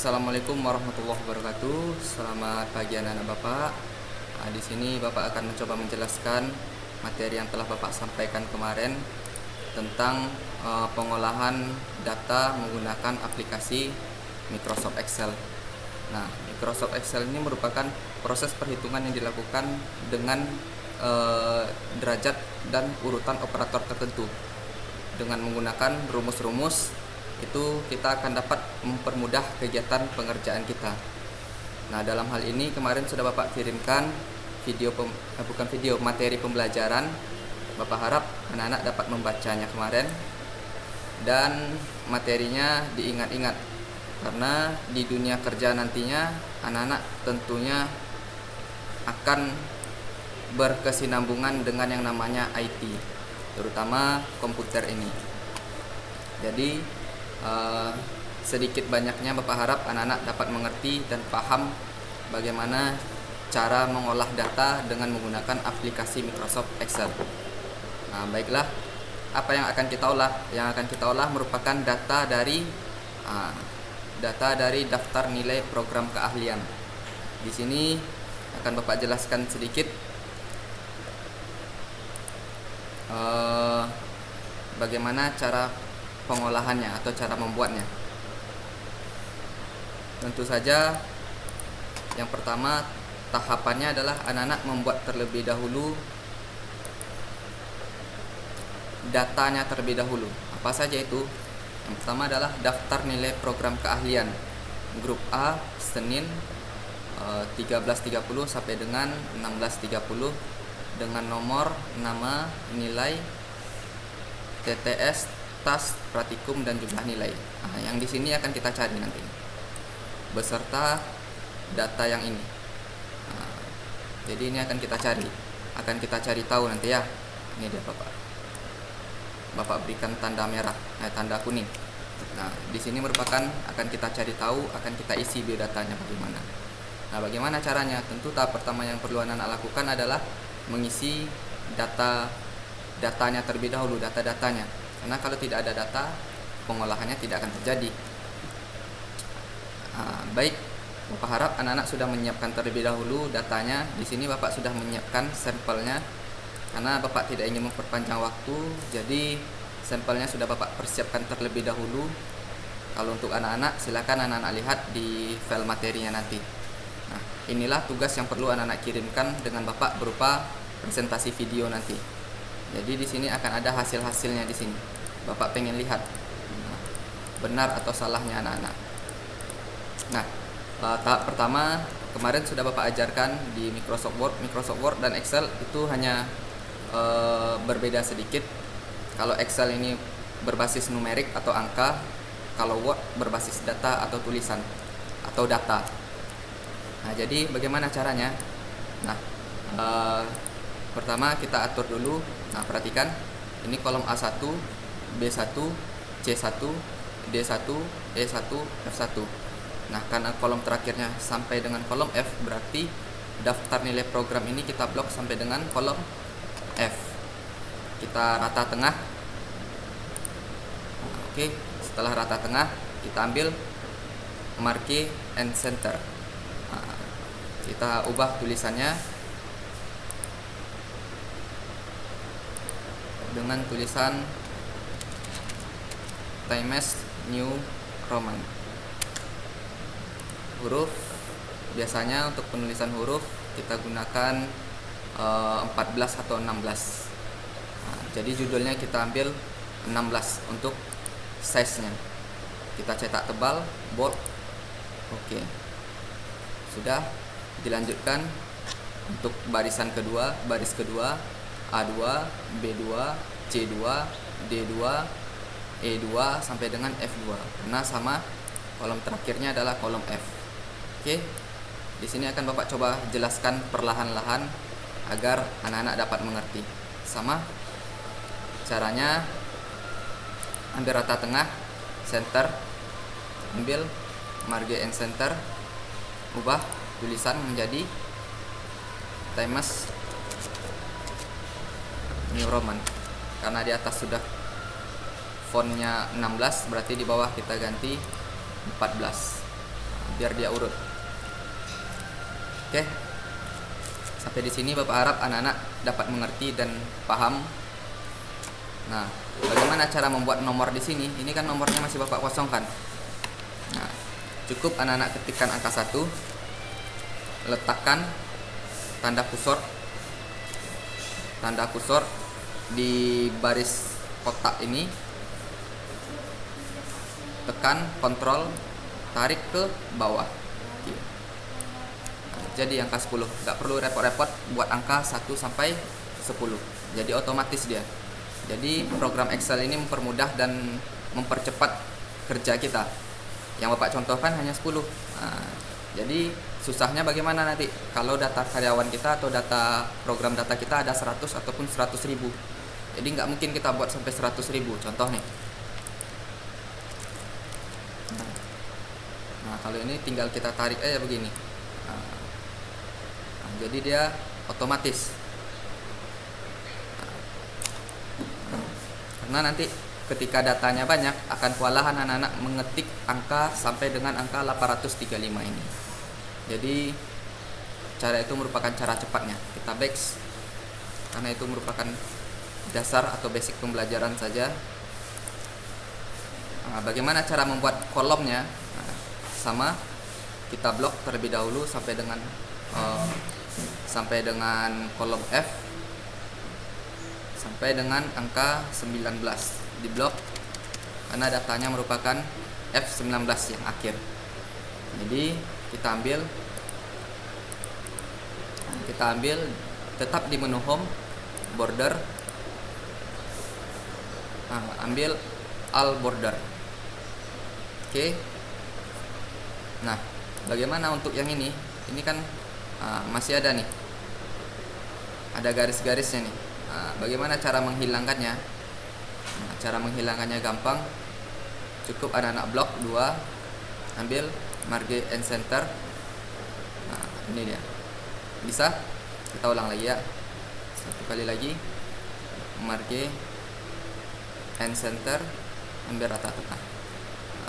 Assalamualaikum warahmatullahi wabarakatuh. Selamat pagi anak-anak Bapak. Di sini Bapak akan mencoba menjelaskan materi yang telah Bapak sampaikan kemarin tentang pengolahan data menggunakan aplikasi Microsoft Excel. Nah, Microsoft Excel ini merupakan proses perhitungan yang dilakukan dengan derajat dan urutan operator tertentu. Dengan menggunakan rumus-rumus itu kita akan dapat mempermudah kegiatan pengerjaan kita. Nah, dalam hal ini kemarin sudah Bapak kirimkan materi pembelajaran. Bapak harap anak-anak dapat membacanya kemarin dan materinya diingat-ingat, karena di dunia kerja nantinya anak-anak tentunya akan berkesinambungan dengan yang namanya IT, terutama komputer ini. Jadi sedikit banyaknya Bapak harap anak-anak dapat mengerti dan paham bagaimana cara mengolah data dengan menggunakan aplikasi Microsoft Excel. Nah, baiklah, apa yang akan kita olah? Yang akan kita olah merupakan data dari daftar nilai program keahlian. Di sini akan Bapak jelaskan sedikit bagaimana cara pengolahannya atau cara membuatnya. Tentu saja yang pertama tahapannya adalah anak-anak membuat terlebih dahulu datanya terlebih dahulu. Apa saja itu? Yang pertama adalah daftar nilai program keahlian grup A Senin 13.30 sampai dengan 16.30 dengan nomor, nama, nilai, TTS, tas, praktikum, dan jumlah nilai. Nah, yang di sini akan kita cari nanti beserta data yang ini. Nah, jadi ini akan kita cari tahu nanti ya. Ini dia Bapak berikan tanda merah, tanda kuning. Nah, di sini merupakan akan kita cari tahu, akan kita isi biodatanya bagaimana. Nah, bagaimana caranya? Tentu tahap pertama yang perlu anak-anak lakukan adalah mengisi datanya terlebih dahulu, data-datanya. Karena kalau tidak ada data, pengolahannya tidak akan terjadi. Baik, Bapak harap anak-anak sudah menyiapkan terlebih dahulu datanya. Di sini Bapak sudah menyiapkan sampelnya, karena Bapak tidak ingin memperpanjang waktu. Jadi sampelnya sudah Bapak persiapkan terlebih dahulu. Kalau untuk anak-anak, silakan anak-anak lihat di file materinya nanti. Nah, inilah tugas yang perlu anak-anak kirimkan dengan Bapak berupa presentasi video nanti. Jadi di sini akan ada hasil-hasilnya di sini. Bapak pengen lihat benar atau salahnya anak-anak. Nah, tahap pertama kemarin sudah Bapak ajarkan di Microsoft Word dan Excel itu hanya berbeda sedikit. Kalau Excel ini berbasis numerik atau angka, kalau Word berbasis data atau tulisan atau data. Nah, jadi bagaimana caranya? Nah, pertama kita atur dulu. Nah, perhatikan ini kolom A1, B1, C1, D1, E1, F1. Nah, karena kolom terakhirnya sampai dengan kolom F, berarti daftar nilai program ini kita blok sampai dengan kolom F. Kita rata tengah. Nah, oke, setelah rata tengah kita ambil marque and center. Nah, kita ubah tulisannya dengan tulisan Times New Roman. Huruf, biasanya untuk penulisan huruf kita gunakan 14 atau 16. Nah, jadi judulnya kita ambil 16 untuk size-nya. Kita cetak tebal, bold. Oke. Sudah, dilanjutkan untuk baris kedua A2, B2, C2, D2, E2 sampai dengan F2. Karena sama kolom terakhirnya adalah kolom F. Oke. Di sini akan Bapak coba jelaskan perlahan-lahan agar anak-anak dapat mengerti. Sama caranya, ambil rata tengah, center, ambil marge and center, ubah tulisan menjadi Times New Roman. Karena di atas sudah fontnya 16, berarti di bawah kita ganti 14. biar dia urut. Oke, sampai di sini Bapak harap anak-anak dapat mengerti dan paham. Nah, bagaimana cara membuat nomor di sini? Ini kan nomornya masih Bapak kosongkan. Nah, cukup anak-anak ketikkan angka 1, letakkan tanda kursor di baris kotak ini, tekan kontrol, tarik ke bawah. Nah, jadi angka 10, nggak perlu repot-repot buat angka 1 sampai 10, jadi otomatis dia. Jadi program Excel ini mempermudah dan mempercepat kerja kita. Yang Bapak contohkan hanya 10. Nah, jadi susahnya bagaimana nanti kalau data karyawan kita atau data program data kita ada 100 ataupun 100.000. Jadi nggak mungkin kita buat sampai 100.000 contoh nih. Nah, kalau ini tinggal kita tarik aja begini. Nah, jadi dia otomatis. Karena nanti ketika datanya banyak akan kewalahan anak-anak mengetik angka sampai dengan angka 835 ini. Jadi cara itu merupakan cara cepatnya. Kita back karena itu merupakan dasar atau basic pembelajaran saja. Nah, bagaimana cara membuat kolomnya? Nah, sama, kita blok terlebih dahulu sampai dengan kolom F sampai dengan angka 19 di blok karena datanya merupakan F19 yang akhir. Jadi kita ambil tetap di menu home, border, ambil all border. Oke. Nah, bagaimana untuk yang ini? Ini kan masih ada nih, ada garis-garisnya nih. Bagaimana cara menghilangkannya? Nah, cara menghilangkannya gampang, cukup anak-anak blok 2, ambil marge and center. Nah, ini dia. Bisa? Kita ulang lagi ya. Satu kali lagi, marge and center, ambil rata tengah.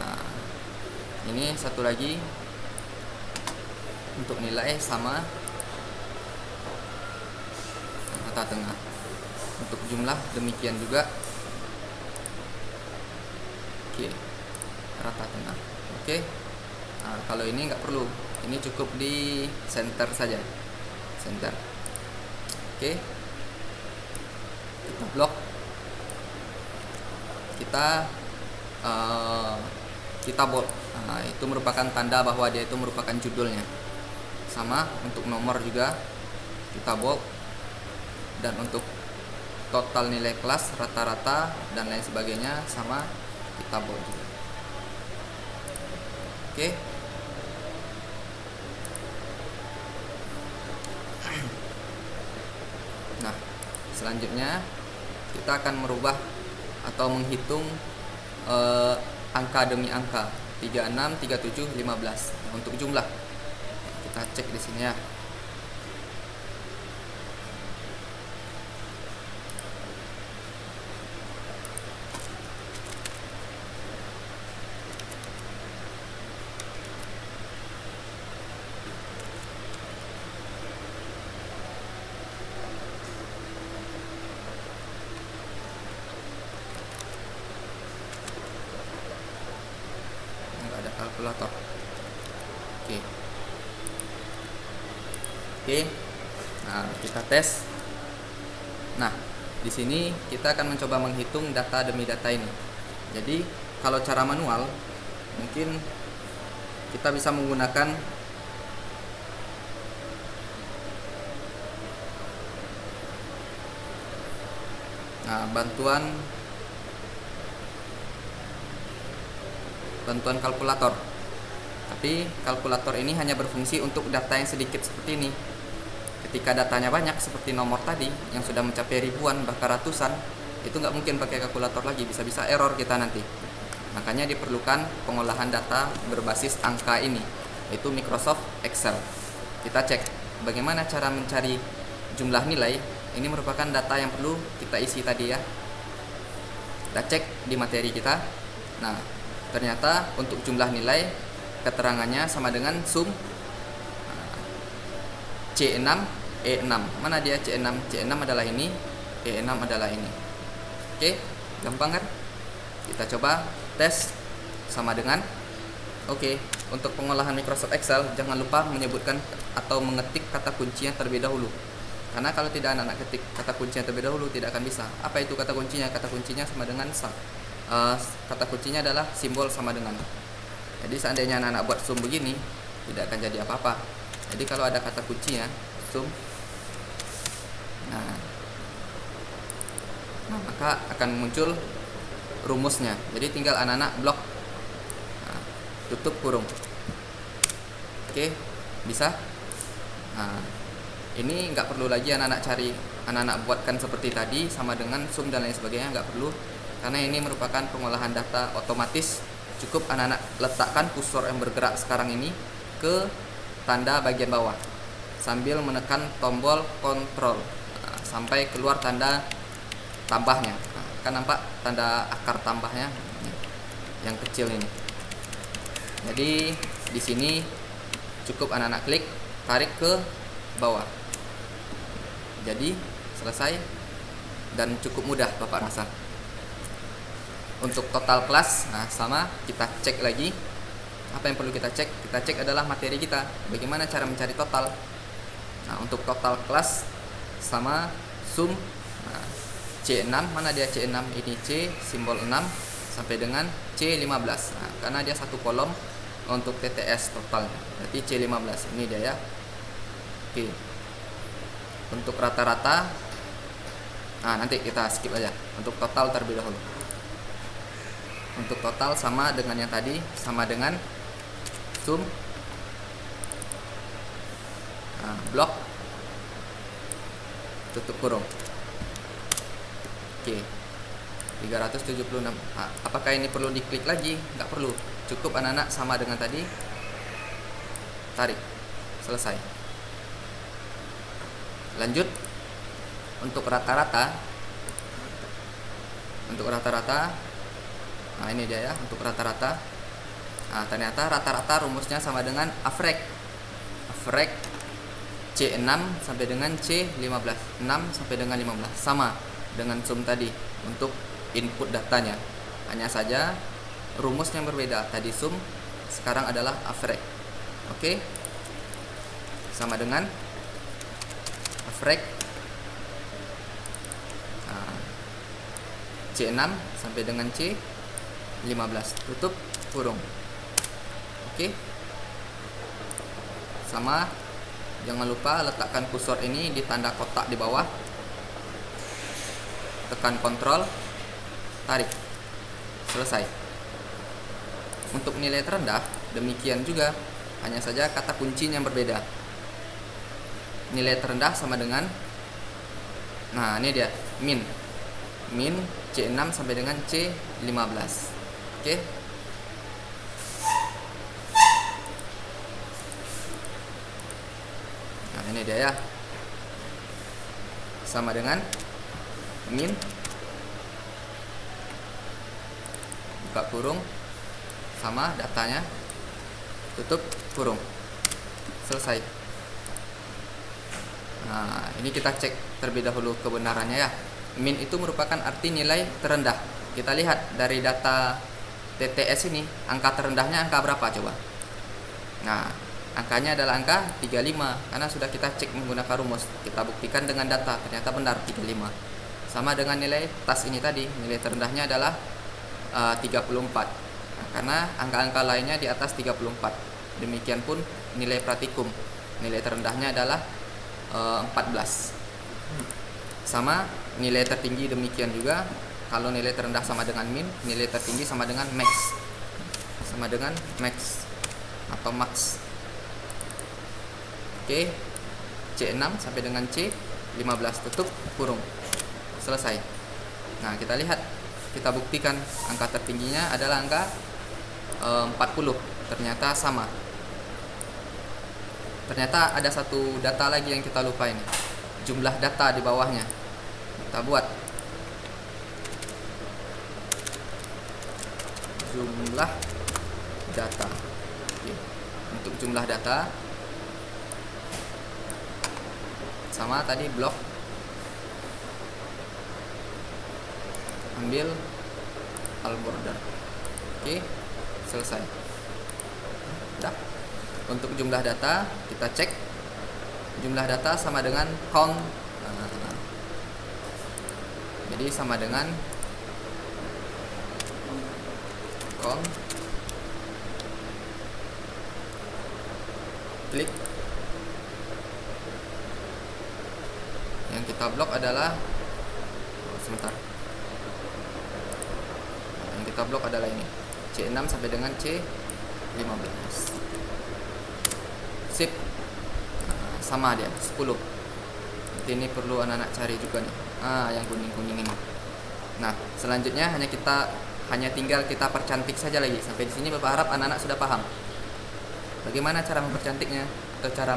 Nah, ini satu lagi untuk nilai sama rata tengah. Untuk jumlah demikian juga. Oke, rata tengah. Oke. Nah, kalau ini nggak perlu, ini cukup di center saja, center. Oke, kita blok, kita bold. Nah, itu merupakan tanda bahwa dia itu merupakan judulnya. Sama untuk nomor juga kita bold, dan untuk total nilai kelas, rata-rata dan lain sebagainya sama kita bold juga. Oke. Nah, selanjutnya kita akan merubah atau menghitung angka demi angka 36, 37, 15. Nah, untuk jumlah kita cek di sini ya. Kalkulator. Oke. Nah, kita tes. Nah, di sini kita akan mencoba menghitung data demi data ini. Jadi, kalau cara manual mungkin kita bisa menggunakan bantuan kalkulator. Tapi kalkulator ini hanya berfungsi untuk data yang sedikit seperti ini. Ketika datanya banyak seperti nomor tadi yang sudah mencapai ribuan bahkan ratusan, itu nggak mungkin pakai kalkulator lagi, bisa-bisa error kita nanti. Makanya diperlukan pengolahan data berbasis angka ini, yaitu Microsoft Excel. Kita cek bagaimana cara mencari jumlah nilai. Ini merupakan data yang perlu kita isi tadi ya. Kita cek di materi kita. Nah, ternyata untuk jumlah nilai keterangannya sama dengan sum C6 E6. Mana dia C6? C6 adalah ini, E6 adalah ini. Oke, gampang kan? Kita coba tes sama dengan. Oke, untuk pengolahan Microsoft Excel jangan lupa menyebutkan atau mengetik kata kuncinya terlebih dahulu. Karena kalau tidak anak-anak ketik kata kuncinya terlebih dahulu tidak akan bisa. Apa itu kata kuncinya? Kata kuncinya sama dengan kata kuncinya adalah simbol sama dengan. Jadi seandainya anak-anak buat sum begini tidak akan jadi apa-apa. Jadi kalau ada kata kuncinya sum, nah maka akan muncul rumusnya. Jadi tinggal anak-anak blok, tutup kurung. Oke, bisa. Nah, ini nggak perlu lagi anak-anak cari, anak-anak buatkan seperti tadi sama dengan sum dan lain sebagainya, nggak perlu, karena ini merupakan pengolahan data otomatis. Cukup anak-anak letakkan kursor yang bergerak sekarang ini ke tanda bagian bawah sambil menekan tombol kontrol sampai keluar tanda tambahnya. Kan nampak tanda akar tambahnya yang kecil ini. Jadi di sini cukup anak-anak klik, tarik ke bawah. Jadi selesai dan cukup mudah Bapak rasa. Untuk total kelas, nah sama kita cek lagi. Apa yang perlu kita cek? Kita cek adalah materi kita. Bagaimana cara mencari total? Nah, untuk total kelas sama sum, nah, C6, mana dia C6? Ini C, simbol 6 sampai dengan C15. Nah, karena dia satu kolom untuk TTS totalnya. Berarti C15. Ini dia ya. Oke. Untuk rata-rata, nah nanti kita skip aja. Untuk total terlebih dahulu. Untuk total sama dengan yang tadi, sama dengan sum, nah, blok, tutup kurung. Oke, 376. Nah, apakah ini perlu diklik lagi? Nggak perlu. Cukup anak-anak sama dengan tadi, tarik, selesai. Lanjut. Untuk rata-rata, nah ini dia ya, untuk rata-rata. Nah, ternyata rata-rata rumusnya sama dengan average C6 sampai dengan C15, 6 sampai dengan 15, sama dengan sum tadi untuk input datanya. Hanya saja rumusnya berbeda. Tadi sum, sekarang adalah average. Oke, sama dengan average C6 sampai dengan C15, tutup kurung. Oke, sama, jangan lupa letakkan kursor ini di tanda kotak di bawah, tekan kontrol, tarik, selesai. Untuk nilai terendah demikian juga, hanya saja kata kuncinya yang berbeda. Nilai terendah sama dengan, nah ini dia, min C6 sampai dengan C15. Oke. Nah, ini dia ya. Sama dengan min, buka kurung, sama datanya, tutup kurung, selesai. Nah, ini kita cek terlebih dahulu kebenarannya ya. Min itu merupakan arti nilai terendah. Kita lihat dari data TTS ini, angka terendahnya angka berapa coba? Nah, angkanya adalah angka 35 karena sudah kita cek menggunakan rumus. Kita buktikan dengan data, ternyata benar 35. Sama dengan nilai tas ini tadi, nilai terendahnya adalah 34. Nah, karena angka-angka lainnya di atas 34. Demikian pun nilai praktikum, nilai terendahnya adalah 14. Sama nilai tertinggi demikian juga. Kalau nilai terendah sama dengan min, nilai tertinggi sama dengan max. Sama dengan max atau max. Oke. C6 sampai dengan C15, tutup kurung. Selesai. Nah, kita lihat, kita buktikan angka tertingginya adalah angka 40. Ternyata sama. Ternyata ada satu data lagi yang kita lupa ini. Jumlah data di bawahnya. Kita buat jumlah data. Oke. Untuk jumlah data sama tadi blok, ambil all border. Oke, selesai. Udah. Untuk jumlah data kita cek, jumlah data sama dengan count. Jadi sama dengan count klik. Yang kita blok adalah yang kita blok adalah ini C6 sampai dengan C15. Sip. Sama dia 10. Berarti ini perlu anak-anak cari juga nih. Yang kuning-kuning ini. Nah, selanjutnya hanya tinggal kita percantik saja lagi. Sampai di sini Bapak harap anak-anak sudah paham bagaimana cara mempercantiknya atau cara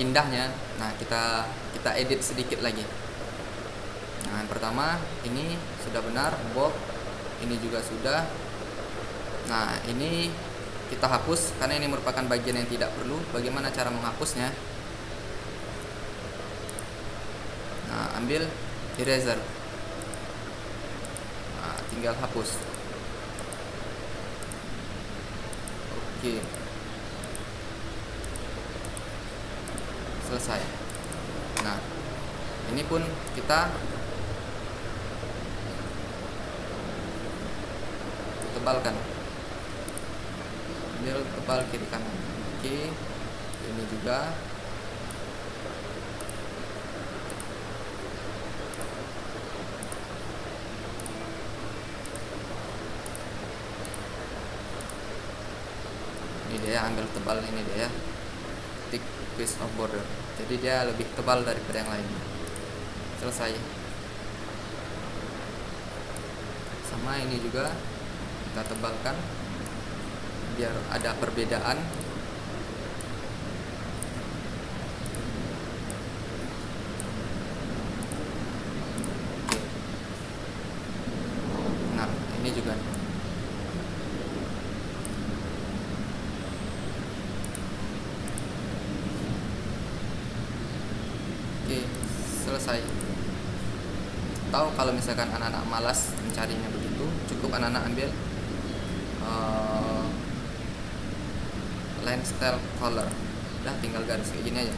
indahnya. Nah, kita edit sedikit lagi. Nah, yang pertama ini sudah benar, bold, ini juga sudah. Nah, ini kita hapus karena ini merupakan bagian yang tidak perlu. Bagaimana cara menghapusnya? Nah, ambil eraser. Nah, tinggal hapus. Oke. Selesai. Nah, ini pun kita tebalkan. Ambil tebal kiri kanan. Oke. Ini juga. Ini dia, ambil tebal ini dia. Thick piece of border. Jadi dia lebih tebal daripada yang lain. Selesai. Sama ini juga kita tebalkan biar ada perbedaan. Oke. Nah, ini juga. Oke, selesai. Tahu kalau misalkan anak-anak malas mencarinya begitu, cukup anak-anak ambil line style color. Udah tinggal garis kayak gini aja.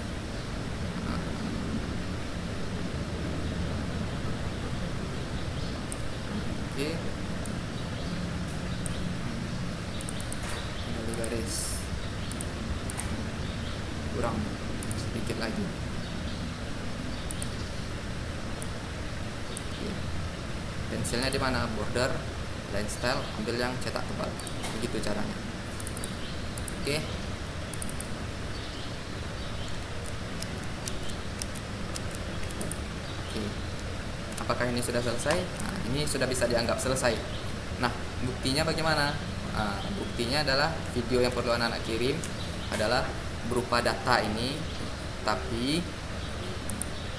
Oke. Tinggal garis. Kurang sedikit lagi. Pensilnya di mana? Border, line style, ambil yang cetak tebal. Begitu caranya. Oke. Oke. Apakah ini sudah selesai? Nah, ini sudah bisa dianggap selesai. Nah, buktinya bagaimana? Nah, buktinya adalah video yang perlu anak-anak kirim adalah berupa data ini, tapi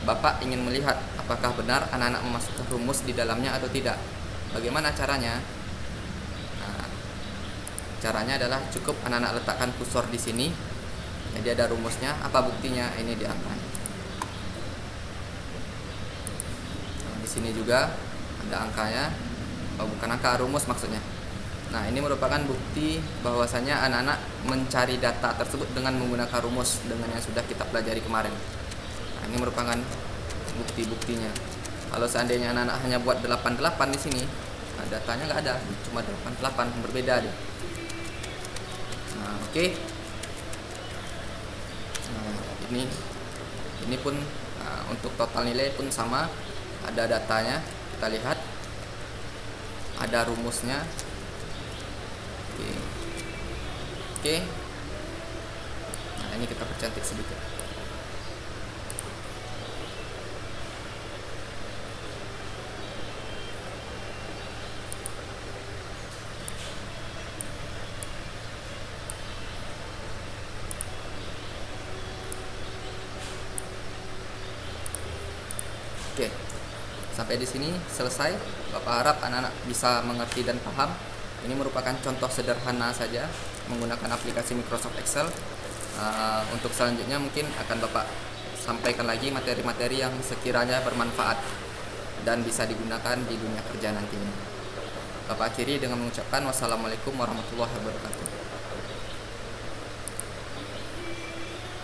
Bapak ingin melihat apakah benar anak-anak memasukkan rumus di dalamnya atau tidak. Bagaimana caranya? Nah, caranya adalah cukup anak-anak letakkan kursor di sini. Jadi ada rumusnya. Apa buktinya? Ini di angka. Nah, di sini juga ada angkanya. Bukan angka, rumus maksudnya. Nah, ini merupakan bukti bahwasanya anak-anak mencari data tersebut dengan menggunakan rumus dengan yang sudah kita pelajari kemarin. Nah, ini merupakan bukti-buktinya. Kalau seandainya anak-anak hanya buat 88 di sini, nah datanya nggak ada, cuma 88, berbeda deh. Nah, oke. Nah, ini pun untuk total nilai pun sama, ada datanya, kita lihat, ada rumusnya. Oke. Nah, ini kita percantik sedikit. Oke, sampai di sini selesai. Bapak harap anak-anak bisa mengerti dan paham Ini merupakan contoh sederhana saja menggunakan aplikasi Microsoft Excel. Untuk selanjutnya mungkin akan Bapak sampaikan lagi materi-materi yang sekiranya bermanfaat dan bisa digunakan di dunia kerja nantinya. Bapak akhiri dengan mengucapkan wassalamualaikum warahmatullahi wabarakatuh.